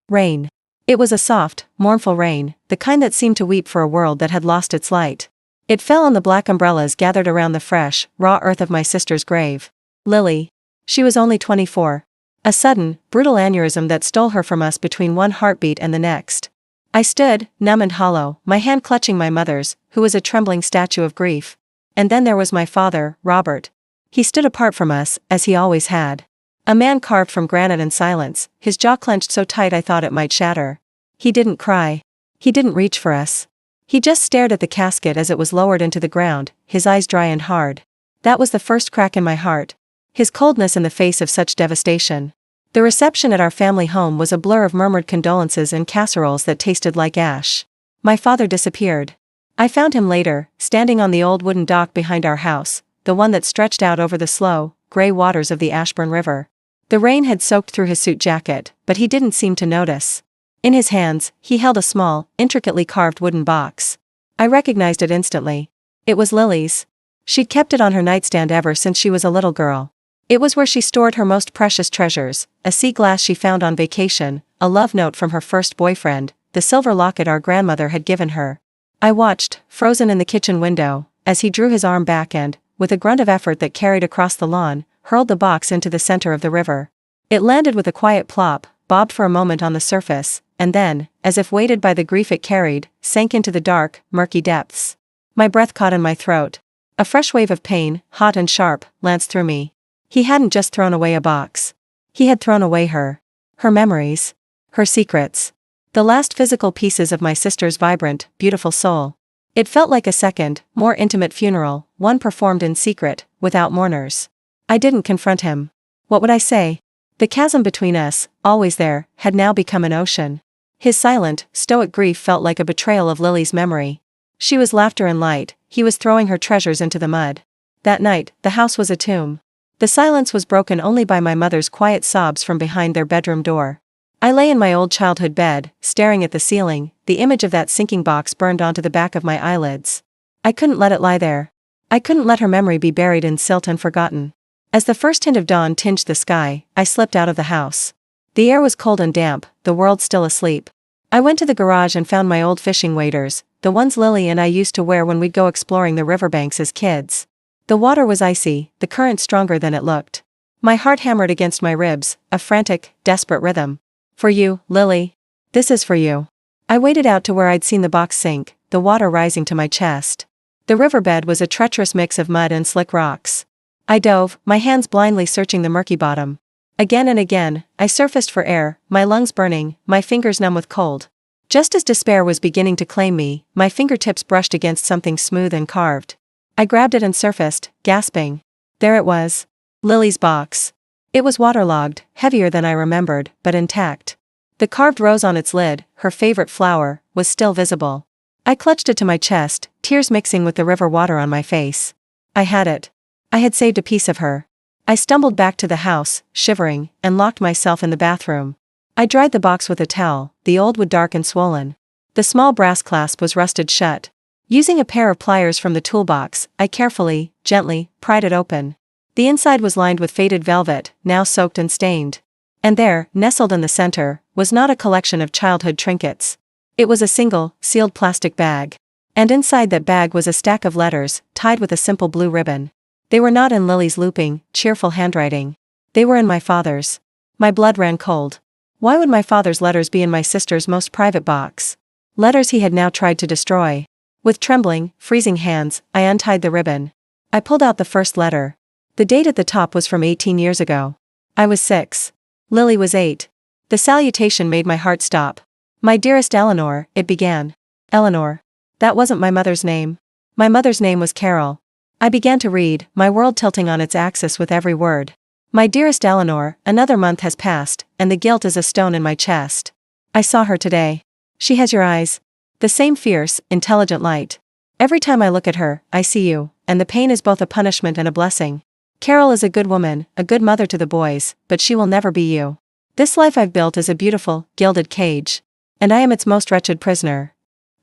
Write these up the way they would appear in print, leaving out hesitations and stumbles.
Rain. It was a soft, mournful rain, the kind that seemed to weep for a world that had lost its light. It fell on the black umbrellas gathered around the fresh, raw earth of my sister's grave. Lily. She was only 24. A sudden, brutal aneurysm that stole her from us between one heartbeat and the next. I stood, numb and hollow, my hand clutching my mother's, who was a trembling statue of grief. And then there was my father, Robert. He stood apart from us, as he always had. A man carved from granite and silence, his jaw clenched so tight I thought it might shatter. He didn't cry. He didn't reach for us. He just stared at the casket as it was lowered into the ground, his eyes dry and hard. That was the first crack in my heart. His coldness in the face of such devastation. The reception at our family home was a blur of murmured condolences and casseroles that tasted like ash. My father disappeared. I found him later, standing on the old wooden dock behind our house, the one that stretched out over the slow, gray waters of the Ashburn River. The rain had soaked through his suit jacket, but he didn't seem to notice. In his hands, he held a small, intricately carved wooden box. I recognized it instantly. It was Lily's. She'd kept it on her nightstand ever since she was a little girl. It was where she stored her most precious treasures, a sea glass she found on vacation, a love note from her first boyfriend, the silver locket our grandmother had given her. I watched, frozen in the kitchen window, as he drew his arm back and, with a grunt of effort that carried across the lawn, hurled the box into the center of the river. It landed with a quiet plop, bobbed for a moment on the surface, and then, as if weighted by the grief it carried, sank into the dark, murky depths. My breath caught in my throat. A fresh wave of pain, hot and sharp, lanced through me. He hadn't just thrown away a box. He had thrown away her. Her memories. Her secrets. The last physical pieces of my sister's vibrant, beautiful soul. It felt like a second, more intimate funeral, one performed in secret, without mourners. I didn't confront him. What would I say? The chasm between us, always there, had now become an ocean. His silent, stoic grief felt like a betrayal of Lily's memory. She was laughter and light, he was throwing her treasures into the mud. That night, the house was a tomb. The silence was broken only by my mother's quiet sobs from behind their bedroom door. I lay in my old childhood bed, staring at the ceiling, the image of that sinking box burned onto the back of my eyelids. I couldn't let it lie there. I couldn't let her memory be buried in silt and forgotten. As the first hint of dawn tinged the sky, I slipped out of the house. The air was cold and damp, the world still asleep. I went to the garage and found my old fishing waders, the ones Lily and I used to wear when we'd go exploring the riverbanks as kids. The water was icy, the current stronger than it looked. My heart hammered against my ribs, a frantic, desperate rhythm. For you, Lily. This is for you. I waded out to where I'd seen the box sink, the water rising to my chest. The riverbed was a treacherous mix of mud and slick rocks. I dove, my hands blindly searching the murky bottom. Again and again, I surfaced for air, my lungs burning, my fingers numb with cold. Just as despair was beginning to claim me, my fingertips brushed against something smooth and carved. I grabbed it and surfaced, gasping. There it was. Lily's box. It was waterlogged, heavier than I remembered, but intact. The carved rose on its lid, her favorite flower, was still visible. I clutched it to my chest, tears mixing with the river water on my face. I had it. I had saved a piece of her. I stumbled back to the house, shivering, and locked myself in the bathroom. I dried the box with a towel, the old wood dark and swollen. The small brass clasp was rusted shut. Using a pair of pliers from the toolbox, I carefully, gently, pried it open. The inside was lined with faded velvet, now soaked and stained. And there, nestled in the center, was not a collection of childhood trinkets. It was a single, sealed plastic bag. And inside that bag was a stack of letters, tied with a simple blue ribbon. They were not in Lily's looping, cheerful handwriting. They were in my father's. My blood ran cold. Why would my father's letters be in my sister's most private box? Letters he had now tried to destroy. With trembling, freezing hands, I untied the ribbon. I pulled out the first letter. The date at the top was from 18 years ago. I was 6. Lily was 8. The salutation made my heart stop. My dearest Eleanor, it began. Eleanor. That wasn't my mother's name. My mother's name was Carol. I began to read, my world tilting on its axis with every word. My dearest Eleanor, another month has passed, and the guilt is a stone in my chest. I saw her today. She has your eyes. The same fierce, intelligent light. Every time I look at her, I see you, and the pain is both a punishment and a blessing. Carol is a good woman, a good mother to the boys, but she will never be you. This life I've built is a beautiful, gilded cage. And I am its most wretched prisoner.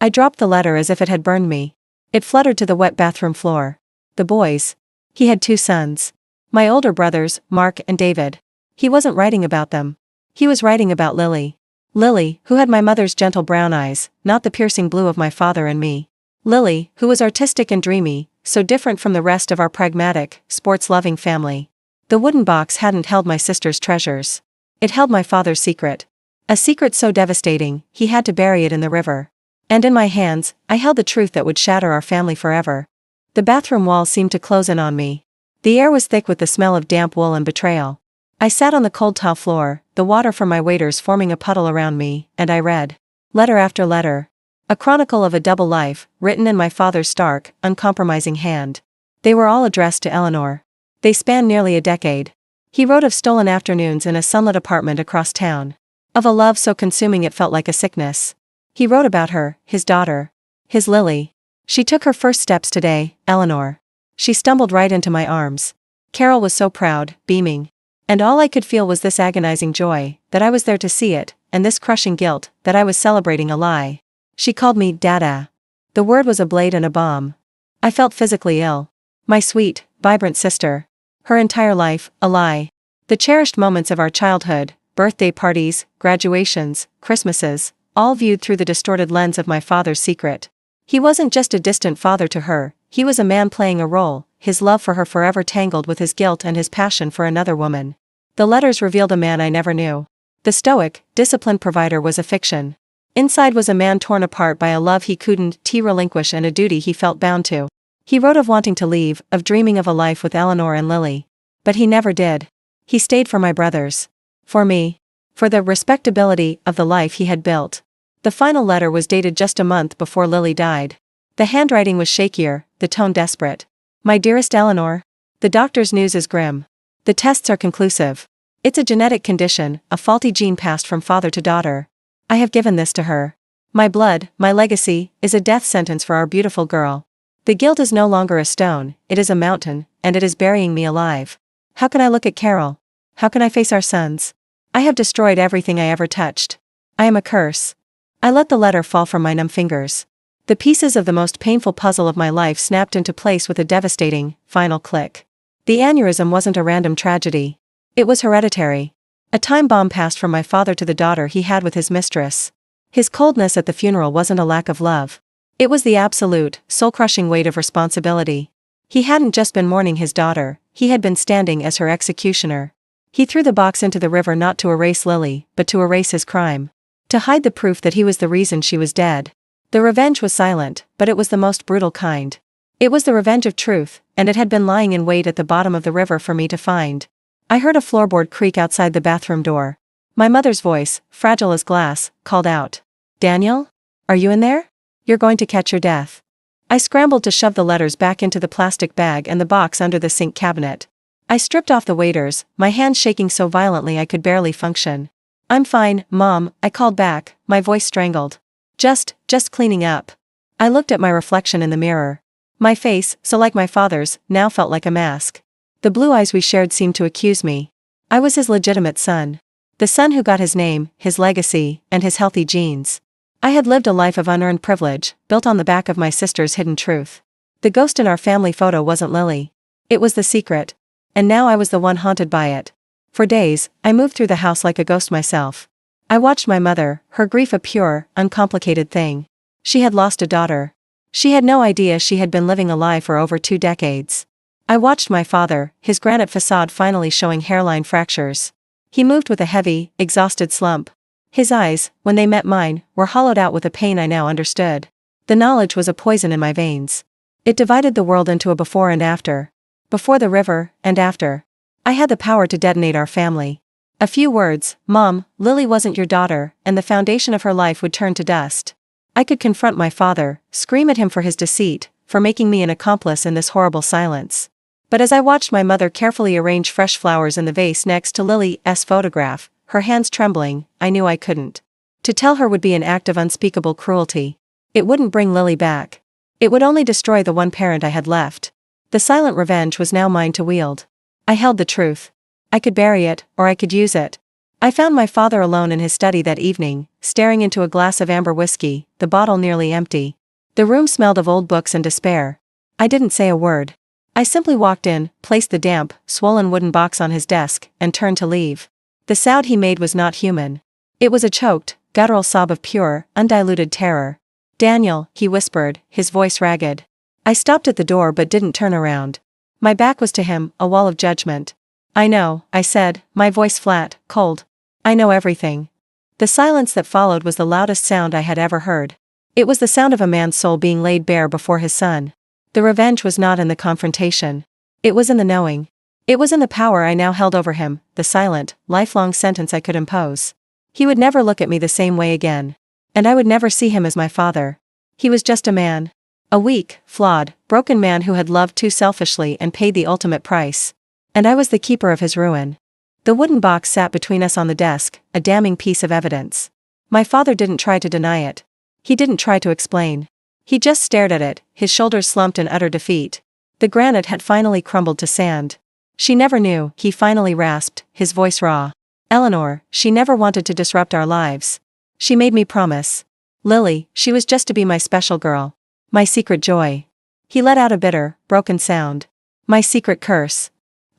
I dropped the letter as if it had burned me. It fluttered to the wet bathroom floor. The boys. He had 2 sons. My older brothers, Mark and David. He wasn't writing about them. He was writing about Lily. Lily, who had my mother's gentle brown eyes, not the piercing blue of my father and me. Lily, who was artistic and dreamy, so different from the rest of our pragmatic, sports-loving family. The wooden box hadn't held my sister's treasures. It held my father's secret. A secret so devastating, he had to bury it in the river. And in my hands, I held the truth that would shatter our family forever. The bathroom walls seemed to close in on me. The air was thick with the smell of damp wool and betrayal. I sat on the cold tile floor, the water from my waders forming a puddle around me, and I read. Letter after letter. A chronicle of a double life, written in my father's stark, uncompromising hand. They were all addressed to Eleanor. They spanned nearly a decade. He wrote of stolen afternoons in a sunlit apartment across town. Of a love so consuming it felt like a sickness. He wrote about her, his daughter. His Lily. She took her first steps today, Eleanor. She stumbled right into my arms. Carol was so proud, beaming. And all I could feel was this agonizing joy, that I was there to see it, and this crushing guilt, that I was celebrating a lie. She called me Dada. The word was a blade and a bomb. I felt physically ill. My sweet, vibrant sister. Her entire life, a lie. The cherished moments of our childhood, birthday parties, graduations, Christmases, all viewed through the distorted lens of my father's secret. He wasn't just a distant father to her, he was a man playing a role, his love for her forever tangled with his guilt and his passion for another woman. The letters revealed a man I never knew. The stoic, disciplined provider was a fiction. Inside was a man torn apart by a love he couldn't relinquish and a duty he felt bound to. He wrote of wanting to leave, of dreaming of a life with Eleanor and Lily. But he never did. He stayed for my brothers. For me. For the respectability of the life he had built. The final letter was dated just a month before Lily died. The handwriting was shakier, the tone desperate. My dearest Eleanor. The doctor's news is grim. The tests are conclusive. It's a genetic condition, a faulty gene passed from father to daughter. I have given this to her. My blood, my legacy, is a death sentence for our beautiful girl. The guilt is no longer a stone, it is a mountain, and it is burying me alive. How can I look at Carol? How can I face our sons? I have destroyed everything I ever touched. I am a curse. I let the letter fall from my numb fingers. The pieces of the most painful puzzle of my life snapped into place with a devastating, final click. The aneurysm wasn't a random tragedy. It was hereditary. A time bomb passed from my father to the daughter he had with his mistress. His coldness at the funeral wasn't a lack of love. It was the absolute, soul-crushing weight of responsibility. He hadn't just been mourning his daughter, he had been standing as her executioner. He threw the box into the river not to erase Lily, but to erase his crime. To hide the proof that he was the reason she was dead. The revenge was silent, but it was the most brutal kind. It was the revenge of truth, and it had been lying in wait at the bottom of the river for me to find. I heard a floorboard creak outside the bathroom door. My mother's voice, fragile as glass, called out. Daniel? Are you in there? You're going to catch your death. I scrambled to shove the letters back into the plastic bag and the box under the sink cabinet. I stripped off the waders, my hands shaking so violently I could barely function. I'm fine, Mom, I called back, my voice strangled. Just cleaning up. I looked at my reflection in the mirror. My face, so like my father's, now felt like a mask. The blue eyes we shared seemed to accuse me. I was his legitimate son. The son who got his name, his legacy, and his healthy genes. I had lived a life of unearned privilege, built on the back of my sister's hidden truth. The ghost in our family photo wasn't Lily. It was the secret. And now I was the one haunted by it. For days, I moved through the house like a ghost myself. I watched my mother, her grief a pure, uncomplicated thing. She had lost a daughter. She had no idea she had been living a lie for over 2 decades. I watched my father, his granite facade finally showing hairline fractures. He moved with a heavy, exhausted slump. His eyes, when they met mine, were hollowed out with a pain I now understood. The knowledge was a poison in my veins. It divided the world into a before and after. Before the river, and after. I had the power to detonate our family. A few words, Mom, Lily wasn't your daughter, and the foundation of her life would turn to dust. I could confront my father, scream at him for his deceit, for making me an accomplice in this horrible silence. But as I watched my mother carefully arrange fresh flowers in the vase next to Lily's photograph, her hands trembling, I knew I couldn't. To tell her would be an act of unspeakable cruelty. It wouldn't bring Lily back. It would only destroy the one parent I had left. The silent revenge was now mine to wield. I held the truth. I could bury it, or I could use it. I found my father alone in his study that evening, staring into a glass of amber whiskey, the bottle nearly empty. The room smelled of old books and despair. I didn't say a word. I simply walked in, placed the damp, swollen wooden box on his desk, and turned to leave. The sound he made was not human. It was a choked, guttural sob of pure, undiluted terror. "Daniel," he whispered, his voice ragged. I stopped at the door but didn't turn around. My back was to him, a wall of judgment. "I know," I said, my voice flat, cold. "I know everything." The silence that followed was the loudest sound I had ever heard. It was the sound of a man's soul being laid bare before his son. The revenge was not in the confrontation. It was in the knowing. It was in the power I now held over him, the silent, lifelong sentence I could impose. He would never look at me the same way again. And I would never see him as my father. He was just a man. A weak, flawed, broken man who had loved too selfishly and paid the ultimate price. And I was the keeper of his ruin. The wooden box sat between us on the desk, a damning piece of evidence. My father didn't try to deny it. He didn't try to explain. He just stared at it, his shoulders slumped in utter defeat. The granite had finally crumbled to sand. "She never knew," he finally rasped, his voice raw. "Eleanor, she never wanted to disrupt our lives. She made me promise. Lily, she was just to be my special girl. My secret joy." He let out a bitter, broken sound. "My secret curse."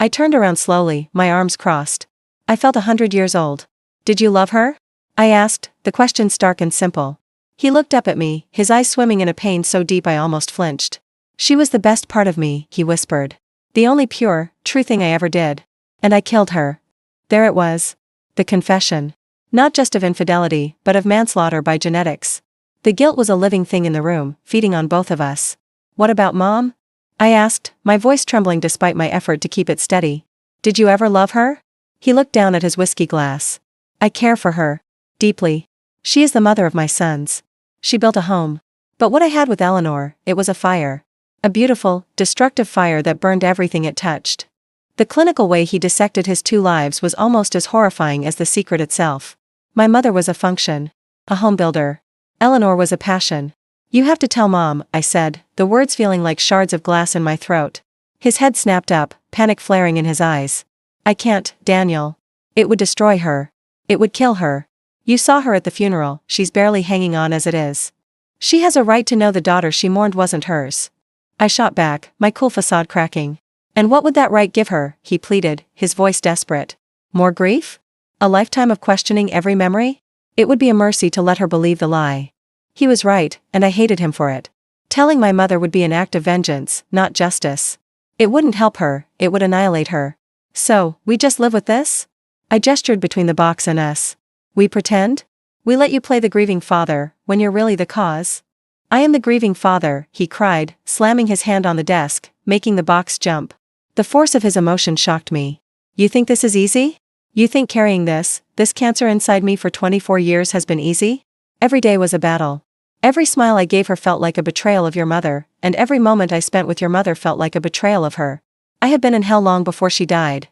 I turned around slowly, my arms crossed. I felt 100 years old. "Did you love her?" I asked, the question stark and simple. He looked up at me, his eyes swimming in a pain so deep I almost flinched. "She was the best part of me," he whispered. "The only pure, true thing I ever did. And I killed her." There it was. The confession. Not just of infidelity, but of manslaughter by genetics. The guilt was a living thing in the room, feeding on both of us. "What about Mom?" I asked, my voice trembling despite my effort to keep it steady. "Did you ever love her?" He looked down at his whiskey glass. "I care for her. Deeply. She is the mother of my sons. She built a home. But what I had with Eleanor, it was a fire. A beautiful, destructive fire that burned everything it touched." The clinical way he dissected his two lives was almost as horrifying as the secret itself. "My mother was a function. A home builder. Eleanor was a passion." "You have to tell Mom," I said, the words feeling like shards of glass in my throat. His head snapped up, panic flaring in his eyes. "I can't, Daniel. It would destroy her. It would kill her. You saw her at the funeral, she's barely hanging on as it is. She has a right to know the daughter she mourned wasn't hers." I shot back, my cool facade cracking. "And what would that right give her?" he pleaded, his voice desperate. "More grief? A lifetime of questioning every memory? It would be a mercy to let her believe the lie." He was right, and I hated him for it. Telling my mother would be an act of vengeance, not justice. It wouldn't help her, it would annihilate her. "So, we just live with this?" I gestured between the box and us. "We pretend? We let you play the grieving father, when you're really the cause?" "I am the grieving father," he cried, slamming his hand on the desk, making the box jump. The force of his emotion shocked me. "You think this is easy? You think carrying this cancer inside me for 24 years has been easy? Every day was a battle. Every smile I gave her felt like a betrayal of your mother, and every moment I spent with your mother felt like a betrayal of her. I had been in hell long before she died."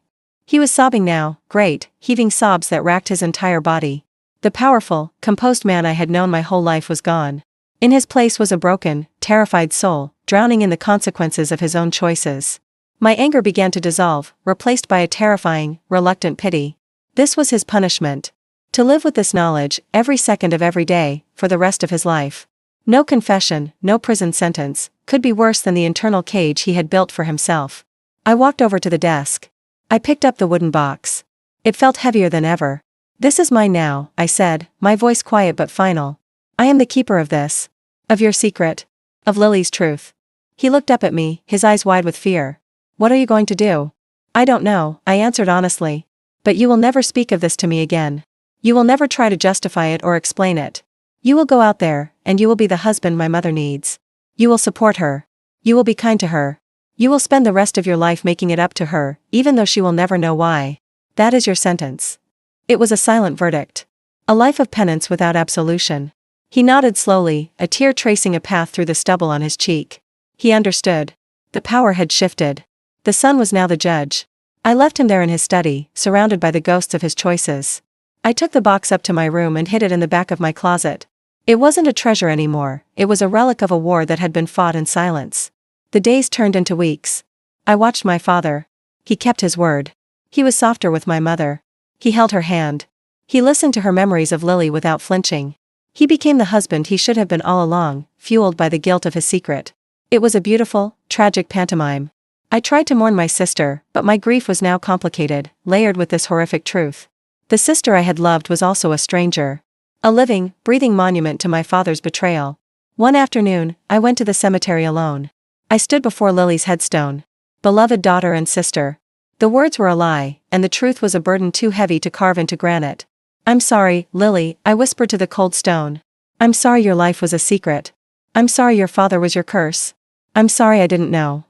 He was sobbing now, great, heaving sobs that racked his entire body. The powerful, composed man I had known my whole life was gone. In his place was a broken, terrified soul, drowning in the consequences of his own choices. My anger began to dissolve, replaced by a terrifying, reluctant pity. This was his punishment. To live with this knowledge, every second of every day, for the rest of his life. No confession, no prison sentence, could be worse than the internal cage he had built for himself. I walked over to the desk. I picked up the wooden box. It felt heavier than ever. "This is mine now," I said, my voice quiet but final. "I am the keeper of this. Of your secret. Of Lily's truth." He looked up at me, his eyes wide with fear. "What are you going to do?" "I don't know," I answered honestly. "But you will never speak of this to me again. You will never try to justify it or explain it. You will go out there, and you will be the husband my mother needs. You will support her. You will be kind to her. You will spend the rest of your life making it up to her, even though she will never know why. That is your sentence." It was a silent verdict. A life of penance without absolution. He nodded slowly, a tear tracing a path through the stubble on his cheek. He understood. The power had shifted. The son was now the judge. I left him there in his study, surrounded by the ghosts of his choices. I took the box up to my room and hid it in the back of my closet. It wasn't a treasure anymore, it was a relic of a war that had been fought in silence. The days turned into weeks. I watched my father. He kept his word. He was softer with my mother. He held her hand. He listened to her memories of Lily without flinching. He became the husband he should have been all along, fueled by the guilt of his secret. It was a beautiful, tragic pantomime. I tried to mourn my sister, but my grief was now complicated, layered with this horrific truth. The sister I had loved was also a stranger. A living, breathing monument to my father's betrayal. One afternoon, I went to the cemetery alone. I stood before Lily's headstone. Beloved daughter and sister. The words were a lie, and the truth was a burden too heavy to carve into granite. I'm sorry, Lily, I whispered to the cold stone. I'm sorry your life was a secret. I'm sorry your father was your curse. I'm sorry I didn't know.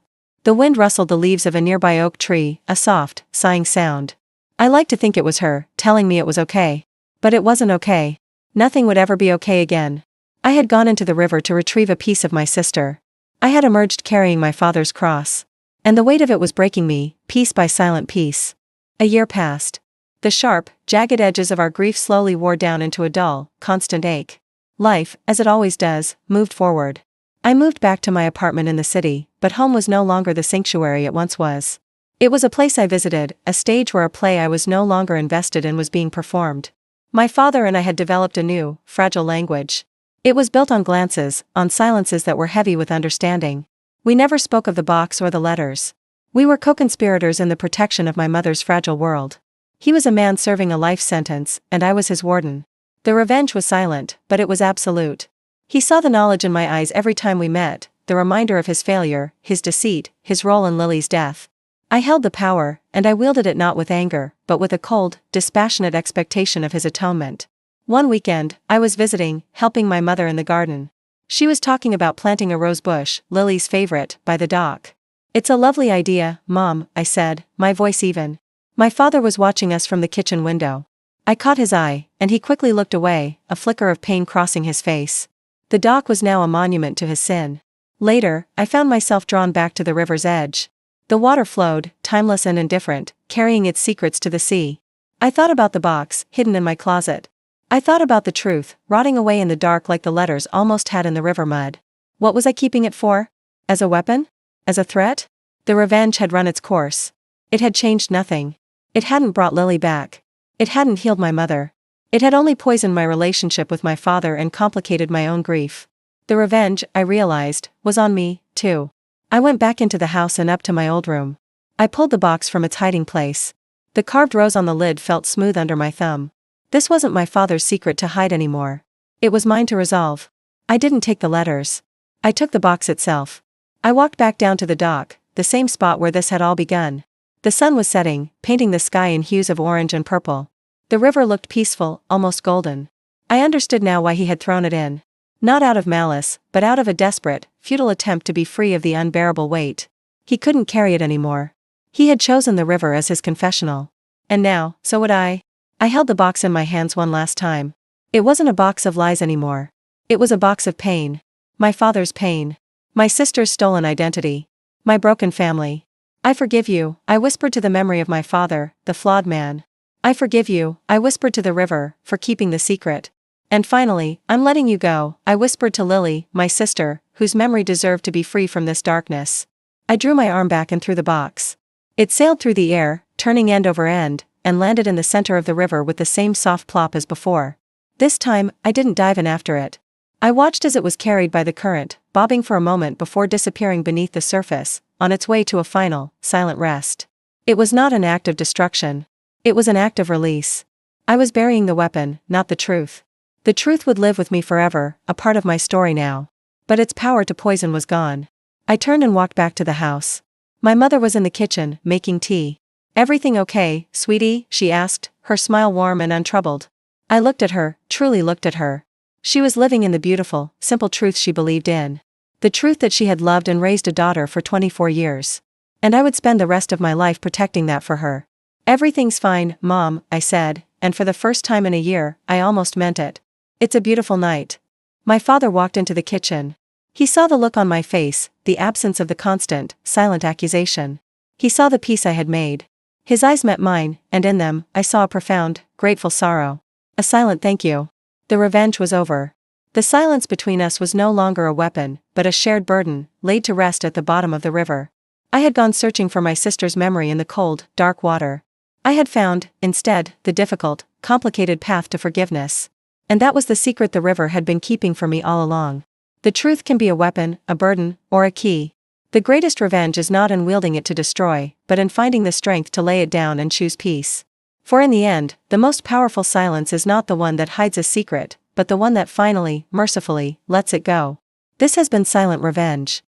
The wind rustled the leaves of a nearby oak tree, a soft, sighing sound. I liked to think it was her, telling me it was okay. But it wasn't okay. Nothing would ever be okay again. I had gone into the river to retrieve a piece of my sister. I had emerged carrying my father's cross. And the weight of it was breaking me, piece by silent piece. A year passed. The sharp, jagged edges of our grief slowly wore down into a dull, constant ache. Life, as it always does, moved forward. I moved back to my apartment in the city, but home was no longer the sanctuary it once was. It was a place I visited, a stage where a play I was no longer invested in was being performed. My father and I had developed a new, fragile language. It was built on glances, on silences that were heavy with understanding. We never spoke of the box or the letters. We were co-conspirators in the protection of my mother's fragile world. He was a man serving a life sentence, and I was his warden. The revenge was silent, but it was absolute. He saw the knowledge in my eyes every time we met, the reminder of his failure, his deceit, his role in Lily's death. I held the power, and I wielded it not with anger, but with a cold, dispassionate expectation of his atonement. One weekend, I was visiting, helping my mother in the garden. She was talking about planting a rose bush, Lily's favorite, by the dock. It's a lovely idea, Mom, I said, my voice even. My father was watching us from the kitchen window. I caught his eye, and he quickly looked away, a flicker of pain crossing his face. The dock was now a monument to his sin. Later, I found myself drawn back to the river's edge. The water flowed, timeless and indifferent, carrying its secrets to the sea. I thought about the box, hidden in my closet. I thought about the truth, rotting away in the dark like the letters almost had in the river mud. What was I keeping it for? As a weapon? As a threat? The revenge had run its course. It had changed nothing. It hadn't brought Lily back. It hadn't healed my mother. It had only poisoned my relationship with my father and complicated my own grief. The revenge, I realized, was on me, too. I went back into the house and up to my old room. I pulled the box from its hiding place. The carved rose on the lid felt smooth under my thumb. This wasn't my father's secret to hide anymore. It was mine to resolve. I didn't take the letters. I took the box itself. I walked back down to the dock, the same spot where this had all begun. The sun was setting, painting the sky in hues of orange and purple. The river looked peaceful, almost golden. I understood now why he had thrown it in. Not out of malice, but out of a desperate, futile attempt to be free of the unbearable weight. He couldn't carry it anymore. He had chosen the river as his confessional. And now, so would I. I held the box in my hands one last time. It wasn't a box of lies anymore. It was a box of pain. My father's pain. My sister's stolen identity. My broken family. I forgive you, I whispered to the memory of my father, the flawed man. I forgive you, I whispered to the river, for keeping the secret. And finally, I'm letting you go, I whispered to Lily, my sister, whose memory deserved to be free from this darkness. I drew my arm back and threw the box. It sailed through the air, turning end over end, and landed in the center of the river with the same soft plop as before. This time, I didn't dive in after it. I watched as it was carried by the current, bobbing for a moment before disappearing beneath the surface, on its way to a final, silent rest. It was not an act of destruction. It was an act of release. I was burying the weapon, not the truth. The truth would live with me forever, a part of my story now. But its power to poison was gone. I turned and walked back to the house. My mother was in the kitchen, making tea. Everything okay, sweetie? She asked, her smile warm and untroubled. I looked at her, truly looked at her. She was living in the beautiful, simple truth she believed in. The truth that she had loved and raised a daughter for 24 years. And I would spend the rest of my life protecting that for her. Everything's fine, Mom, I said, and for the first time in a year, I almost meant it. It's a beautiful night. My father walked into the kitchen. He saw the look on my face, the absence of the constant, silent accusation. He saw the peace I had made. His eyes met mine, and in them, I saw a profound, grateful sorrow. A silent thank you. The revenge was over. The silence between us was no longer a weapon, but a shared burden, laid to rest at the bottom of the river. I had gone searching for my sister's memory in the cold, dark water. I had found, instead, the difficult, complicated path to forgiveness. And that was the secret the river had been keeping from me all along. The truth can be a weapon, a burden, or a key. The greatest revenge is not in wielding it to destroy, but in finding the strength to lay it down and choose peace. For in the end, the most powerful silence is not the one that hides a secret, but the one that finally, mercifully, lets it go. This has been silent revenge.